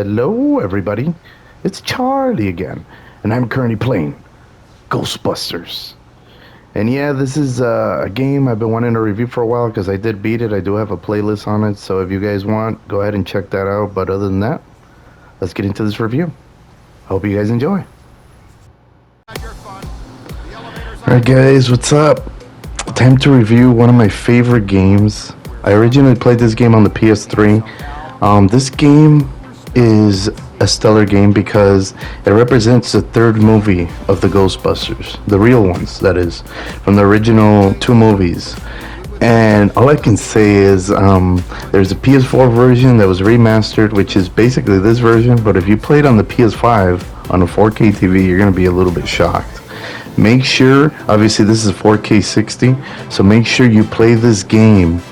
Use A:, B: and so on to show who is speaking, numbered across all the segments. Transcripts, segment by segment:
A: Hello, everybody. It's Charlie again, and I'm currently playing Ghostbusters. And yeah, this is a game I've been wanting to review for a while because I did beat it. I do have a playlist on it, so if you guys want, go ahead and check that out. But other than that, let's get into this review. Hope you guys enjoy. Alright, guys, what's up? Time to review one of my favorite games. I originally played this game on the ps3. This game is a stellar game because it represents the third movie of the Ghostbusters, the real ones, that is, from the original two movies. And all I can say is there's a PS4 version that was remastered, which is basically this version, but if you play it on the PS5 on a 4K TV, you're going to be a little bit shocked. Make sure, obviously this is 4K 60, so make sure you play this game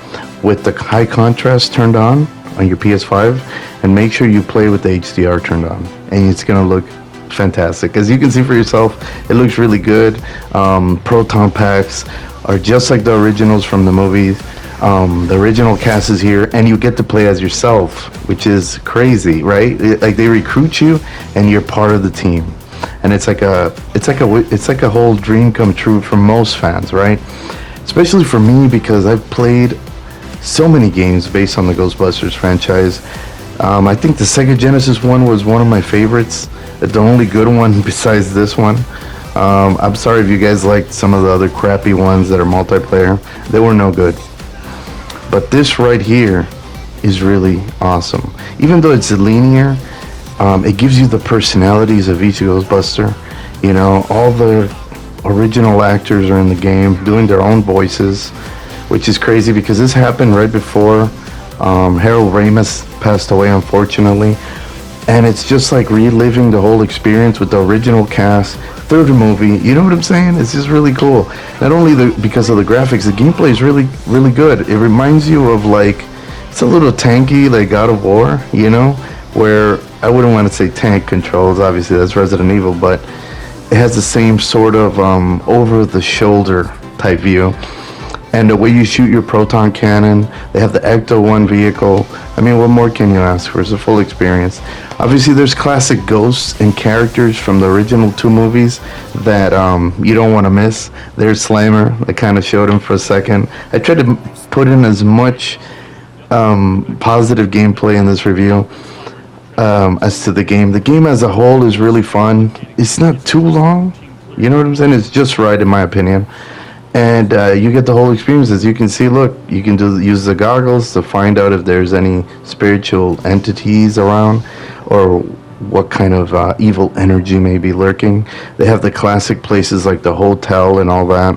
A: with the high contrast turned on your PS5, and make sure you play with the HDR turned on, and it's gonna look fantastic. As you can see for yourself, it looks really good. Proton packs are just like the originals from the movies. The original cast is here, and you get to play as yourself, which is crazy, right? Like they recruit you, and you're part of the team, and it's like a whole dream come true for most fans, right? Especially for me because I've played so many games based on the Ghostbusters franchise. I think the Sega Genesis one was one of my favorites, the only good one besides this one. I'm sorry if you guys liked some of the other crappy ones that are multiplayer. They were no good. But this right here is really awesome. Even though it's linear, it gives you the personalities of each Ghostbuster. You know, all the original actors are in the game doing their own voices, which is crazy because this happened right before Harold Ramis passed away, unfortunately. And it's just like reliving the whole experience with the original cast, third movie. You know what I'm saying? It's just really cool. Not only because of the graphics, the gameplay is really, really good. It reminds you of, like, it's a little tanky, like God of War, you know, where I wouldn't want to say tank controls. Obviously, that's Resident Evil, but it has the same sort of over-the-shoulder type view. And the way you shoot your proton cannon, they have the Ecto-1 vehicle. I mean, what more can you ask for? It's a full experience. Obviously, there's classic ghosts and characters from the original two movies that you don't want to miss. There's Slammer. I kind of showed him for a second. I tried to put in as much positive gameplay in this review as to the game. The game as a whole is really fun. It's not too long. You know what I'm saying? It's just right, in my opinion. And you get the whole experience. As you can see, look, you can use the goggles to find out if there's any spiritual entities around or what kind of evil energy may be lurking. They have the classic places like the hotel and all that.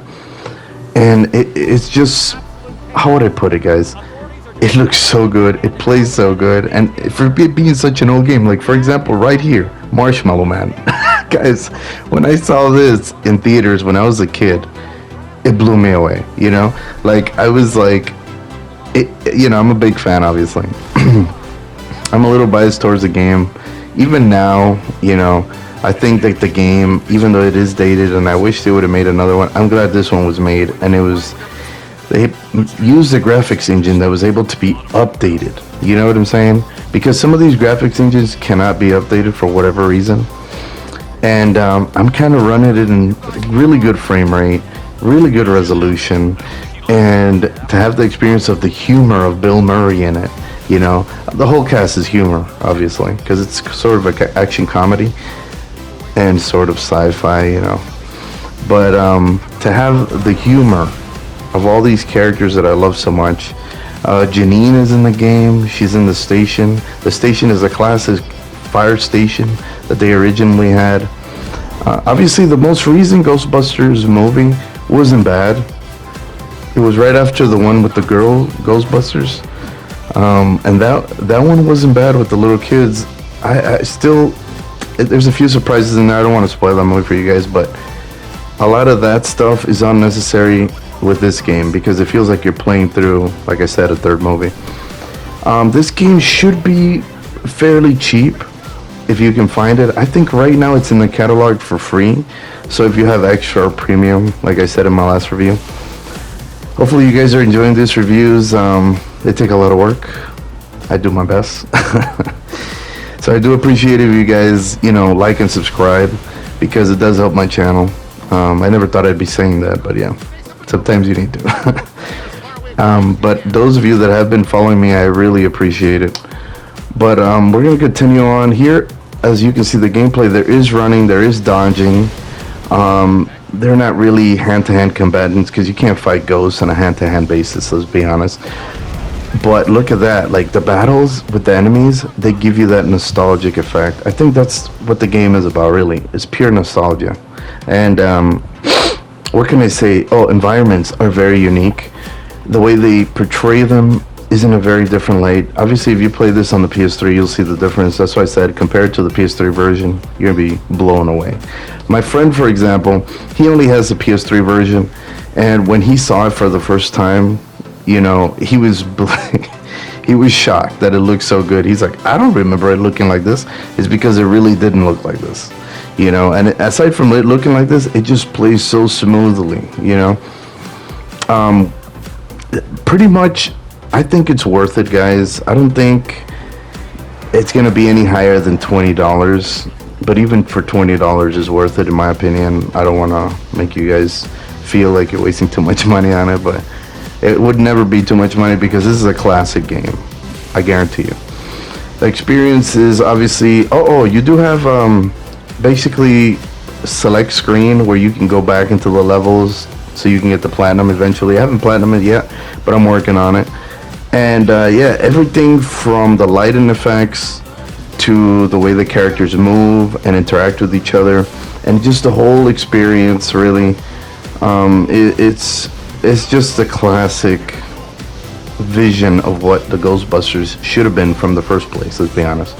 A: And it's just, how would I put it, guys? It looks so good. It plays so good. And for it being such an old game, like, for example, right here, Marshmallow Man. Guys, when I saw this in theaters when I was a kid, it blew me away, you know? Like, I was like, you know, I'm a big fan, obviously. I'm a little biased towards the game. Even now, you know, I think that the game, even though it is dated, and I wish they would have made another one, I'm glad this one was made, and they used the graphics engine that was able to be updated. You know what I'm saying? Because some of these graphics engines cannot be updated for whatever reason. And I'm kind of running it in really good frame rate, really good resolution, and to have the experience of the humor of Bill Murray in it. You know, the whole cast is humor, obviously, because it's sort of like an action comedy and sort of sci-fi, you know. But to have the humor of all these characters that I love so much. Janine is in the game. She's in the station. The station is a classic fire station that they originally had. Obviously, the most recent Ghostbusters movie wasn't bad. It was right after the one with the girl Ghostbusters, and that one wasn't bad with the little kids. I still, there's a few surprises in there. I don't want to spoil that movie for you guys, but a lot of that stuff is unnecessary with this game because it feels like you're playing through, like I said, a third movie. This game should be fairly cheap if you can find it. I think right now it's in the catalog for free. So if you have extra or premium, like I said in my last review, hopefully you guys are enjoying these reviews. They take a lot of work. I do my best. So I do appreciate if you guys, like and subscribe because it does help my channel. I never thought I'd be saying that, but yeah, sometimes you need to. But those of you that have been following me, I really appreciate it. But we're going to continue on here. As you can see, the gameplay, there is running, there is dodging. They're not really hand-to-hand combatants because you can't fight ghosts on a hand-to-hand basis, let's be honest. But look at that, like the battles with the enemies, they give you that nostalgic effect. I think that's what the game is about, really. It's pure nostalgia. And what can I say? Oh, environments are very unique. The way they portray them is in a very different light. Obviously, if you play this on the PS3, you'll see the difference. That's why I said, compared to the PS3 version, you're gonna be blown away. My friend, for example, he only has the PS3 version, and when he saw it for the first time, he was he was shocked that it looked so good. He's like, I don't remember it looking like this. It's because it really didn't look like this, And aside from it looking like this, it just plays so smoothly, Pretty much, I think it's worth it, guys. I don't think it's gonna be any higher than $20, but even for $20 is worth it in my opinion. I don't want to make you guys feel like you're wasting too much money on it, but it would never be too much money because this is a classic game. I guarantee you. The experience is obviously. You do have basically select screen where you can go back into the levels so you can get the platinum eventually. I haven't platinum it yet, but I'm working on it. And everything from the lighting effects to the way the characters move and interact with each other, and just the whole experience, really. It's just a classic vision of what the Ghostbusters should have been from the first place, let's be honest.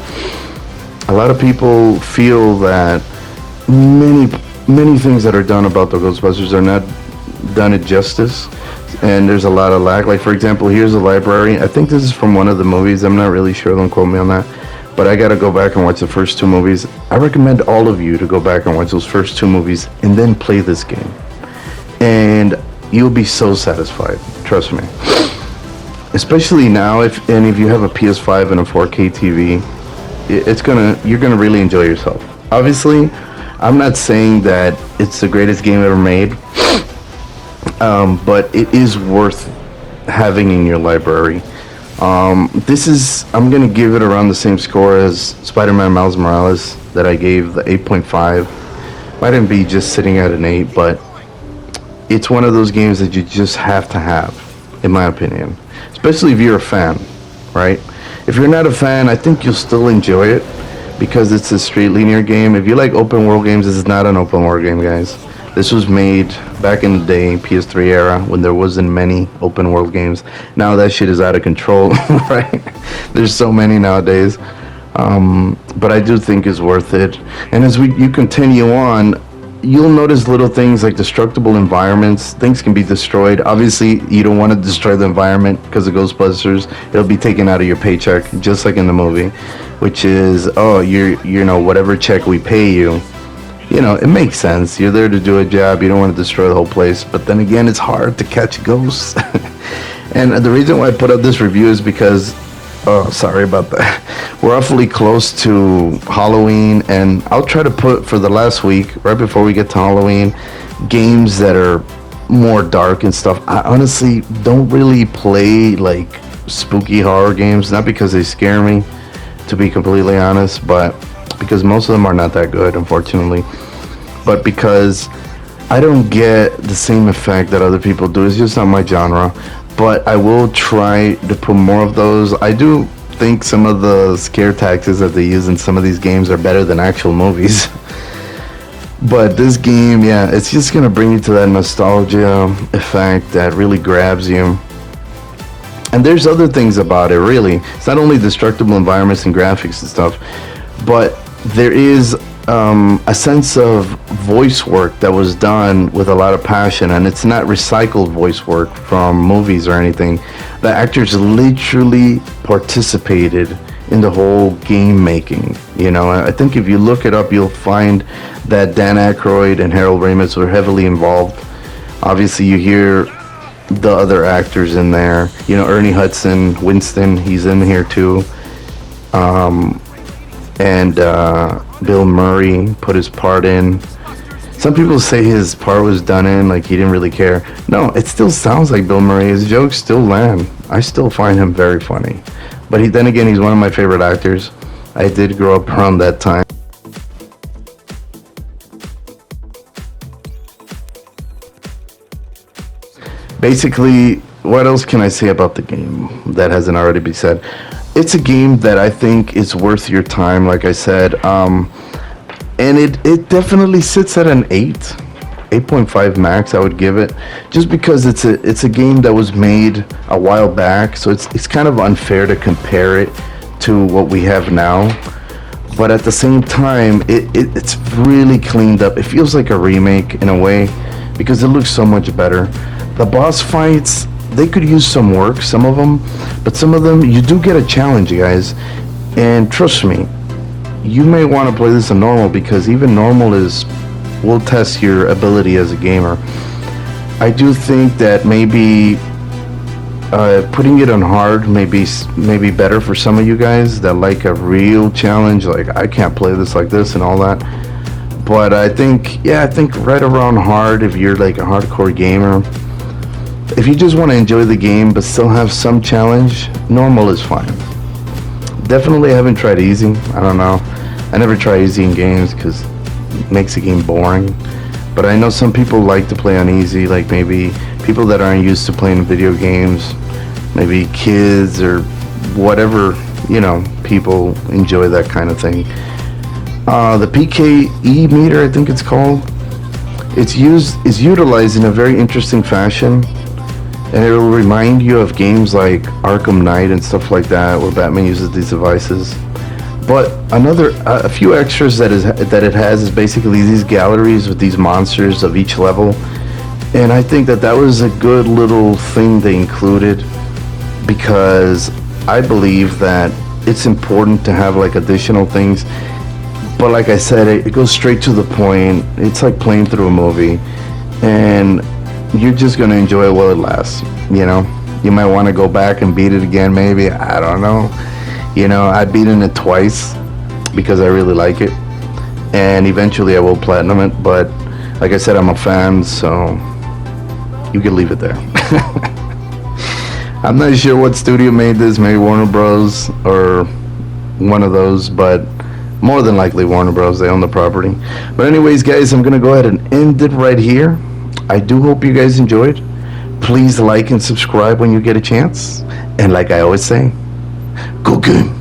A: A lot of people feel that many things that are done about the Ghostbusters are not done it justice, and there's a lot of lag. Like, for example, here's a library. I think this is from one of the movies. I'm not really sure, don't quote me on that, but I gotta go back and watch the first two movies. I recommend all of you to go back and watch those first two movies and then play this game, and you'll be so satisfied, trust me. Especially now, if you have a PS5 and a 4K TV, you're gonna really enjoy yourself. Obviously, I'm not saying that it's the greatest game ever made, but it is worth having in your library. I'm gonna give it around the same score as Spider-Man Miles Morales that I gave the 8.5. Might even be just sitting at an 8, but it's one of those games that you just have to have, in my opinion. Especially if you're a fan, right? If you're not a fan, I think you'll still enjoy it because it's a straight linear game. If you like open world games, this is not an open world game, guys. This was made back in the day, PS3 era, when there wasn't many open world games. Now that shit is out of control, right? There's so many nowadays. But I do think it's worth it. And as you continue on, you'll notice little things like destructible environments. Things can be destroyed. Obviously, you don't want to destroy the environment because of Ghostbusters. It'll be taken out of your paycheck, just like in the movie, which is, whatever check we pay you. It makes sense. You're there to do a job. You don't want to destroy the whole place. But then again, it's hard to catch ghosts. And the reason why I put out this review is because, sorry about that. We're awfully close to Halloween, and I'll try to put for the last week, right before we get to Halloween, games that are more dark and stuff. I honestly don't really play like spooky horror games, not because they scare me, to be completely honest, but because most of them are not that good, unfortunately. But because I don't get the same effect that other people do. It's just not my genre. But I will try to put more of those. I do think some of the scare tactics that they use in some of these games are better than actual movies. But this game, yeah, it's just gonna bring you to that nostalgia effect that really grabs you. And there's other things about it, really. It's not only destructible environments and graphics and stuff, but there is a sense of voice work that was done with a lot of passion, and it's not recycled voice work from movies or anything. The actors literally participated in the whole game making. I think if you look it up, you'll find that Dan Aykroyd and Harold Ramis were heavily involved. Obviously, you hear the other actors in there. Ernie Hudson, Winston, he's in here too. and Bill Murray put his part in. Some people say his part was done in, like he didn't really care. No, it still sounds like Bill Murray. His jokes still land. I still find him very funny. But then again, he's one of my favorite actors. I did grow up around that time. Basically, what else can I say about the game that hasn't already been said? It's a game that I think is worth your time, like I said. And it definitely sits at an 8.5 max. I would give it, just because it's a game that was made a while back, so it's kind of unfair to compare it to what we have now. But at the same time, it's really cleaned up. It feels like a remake in a way, because it looks so much better. The boss fights, they could use some work, some of them, but some of them you do get a challenge, guys. And trust me, you may want to play this on normal, because even normal will test your ability as a gamer. I do think that maybe putting it on hard may be better for some of you guys that like a real challenge, like I can't play this like this and all that. But I think right around hard, if you're like a hardcore gamer, if you just want to enjoy the game but still have some challenge, normal is fine. Definitely haven't tried easy. I don't know. I never try easy in games because it makes the game boring. But I know some people like to play on easy, like maybe people that aren't used to playing video games, maybe kids or whatever, people enjoy that kind of thing. The PKE meter, I think it's called, is utilized in a very interesting fashion, and it will remind you of games like Arkham Knight and stuff like that, where Batman uses these devices. But a few extras that it has is basically these galleries with these monsters of each level, and I think that was a good little thing they included, because I believe that it's important to have like additional things. But like I said, it goes straight to the point. It's like playing through a movie, and you're just gonna enjoy it while it lasts. You might want to go back and beat it again, maybe. I don't know. I've beaten it twice because I really like it, and eventually I will platinum it. But like I said, I'm a fan, so you can leave it there. I'm not sure what studio made this. Maybe Warner Bros. Or one of those, but more than likely Warner Bros. They own the property. But anyways, guys, I'm gonna go ahead and end it right here. I do hope you guys enjoyed. Please like and subscribe when you get a chance. And like I always say, go game.